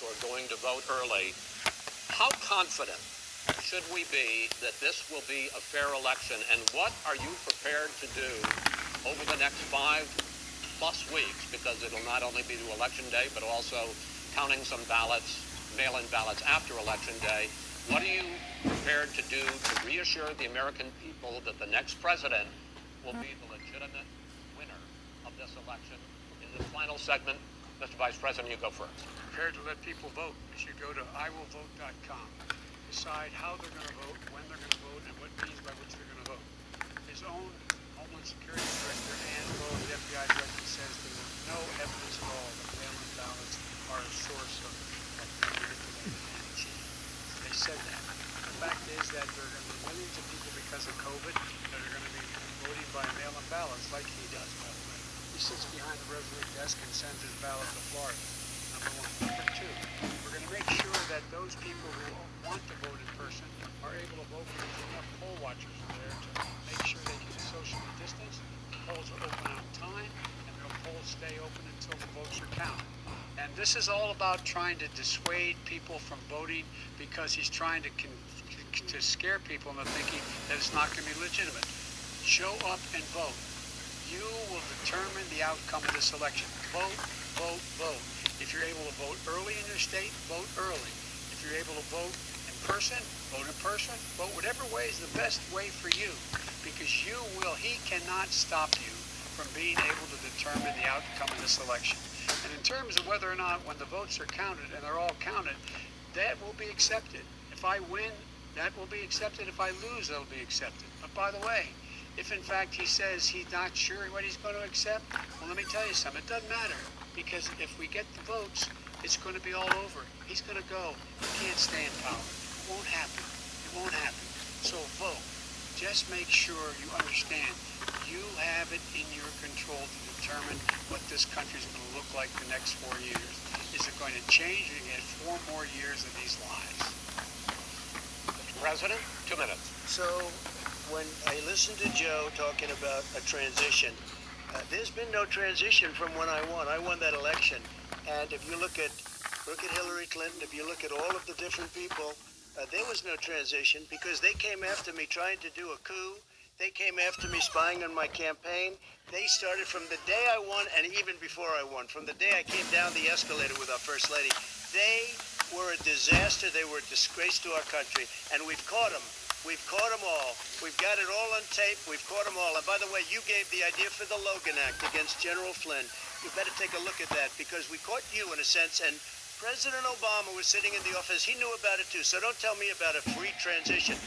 who are going to vote early. How confident should we be that this will be a fair election, and what are you prepared to do over the next 5+ weeks, because it'll not only be to Election Day, but also counting some ballots, mail-in ballots after Election Day. What are you prepared to do to reassure the American people that the next president will be the legitimate winner of this election? In the final segment, Mr. Vice President, you go first. Prepared to let people vote. You should go to iwillvote.com. Decide how they're going to vote, when they're going to vote, and what means by which they're going to vote. His own Homeland Security Director, Ann Lowe, the FBI Director, says there is no evidence at all that mail-in ballots are a source of manipulating. They said that. The fact is that there are going to be millions of people because of COVID that are going to be voting by mail-in ballots, like he does, by the way. He sits behind the Resolute desk and sends his ballot to Florida. Number one. Number two, we're going to make sure that those people who want to vote in person are able to vote because enough poll watchers are there to make sure they can socially distance. The polls are open on time, and the polls stay open until the votes are counted. And this is all about trying to dissuade people from voting because he's trying to scare people into thinking that it's not going to be legitimate. Show up and vote. You will determine the outcome of this election. Vote, vote, vote. If you're able to vote early in your state, vote early. If you're able to vote in person, vote in person. Vote whatever way is the best way for you, because he cannot stop you from being able to determine the outcome of this election. And in terms of whether or not when the votes are counted, and they're all counted, that will be accepted. If I win, that will be accepted. If I lose, that'll be accepted. But by the way, if in fact he says he's not sure what he's going to accept, well, let me tell you something. It doesn't matter, because if we get the votes, it's going to be all over. He's going to go. He can't stay in power. It won't happen. It won't happen. So vote. Just make sure you understand you have it in your control to determine what this country is going to look like the next 4 years. Is it going to change? Or you get 4 more years of these lies? Mr. President, 2 minutes. So when I listen to Joe talking about a transition, there's been no transition from when I won. I won that election. And if you look at Hillary Clinton, if you look at all of the different people, there was no transition, because they came after me trying to do a coup. They came after me spying on my campaign. They started from the day I won, and even before I won, from the day I came down the escalator with our First Lady. They were a disaster. They were a disgrace to our country, and we've caught them. We've caught them all. We've got it all on tape. We've caught them all. And by the way, you gave the idea for the Logan Act against General Flynn. You better take a look at that, because we caught you in a sense, and President Obama was sitting in the office. He knew about it too. So don't tell me about a free transition.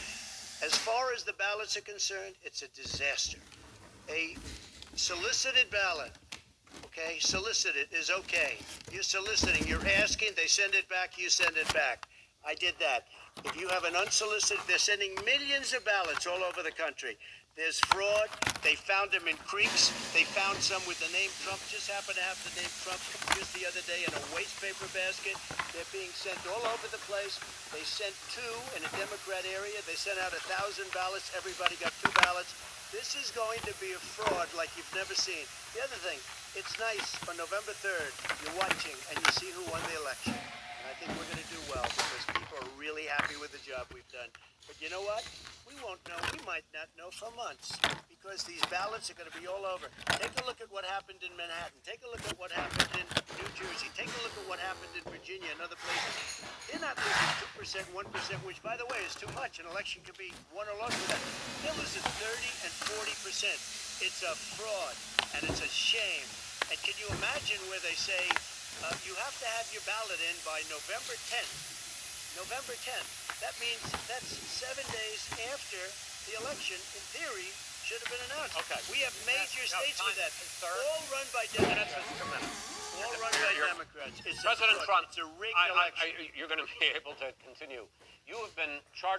As far as the ballots are concerned, it's a disaster. A solicited ballot, okay, solicited is okay. You're soliciting, you're asking, they send it back, you send it back. I did that. If you have an unsolicited, they're sending millions of ballots all over the country. There's fraud. They found them in creeks. They found some with the name Trump. Just happened to have the name Trump just the other day in a waste paper basket. They're being sent all over the place. They sent 2 in a Democrat area. They sent out 1,000 ballots. Everybody got 2 ballots. This is going to be a fraud like you've never seen. The other thing, it's nice on November 3rd, you're watching and you see who won the election. And I think we're going to do well, because people are really happy with the job we've done. But you know what? We won't know. We might not know for months, because these ballots are going to be all over. Take a look at what happened in Manhattan. Take a look at what happened in New Jersey. Take a look at what happened in Virginia and other places. They're not losing 2%, 1%, which, by the way, is too much. An election could be won or lost with that. They're losing 30 and 40%. It's a fraud, and it's a shame. And can you imagine where they say you have to have your ballot in by November 10th? November 10th. That means that's 7 days after the election, in theory, should have been announced. Okay. We have major states with that. Sir, all run by Democrats. 2 minutes. All run by Democrats. It's President Trump, It's a rigged election. you're going to be able to continue. You have been charged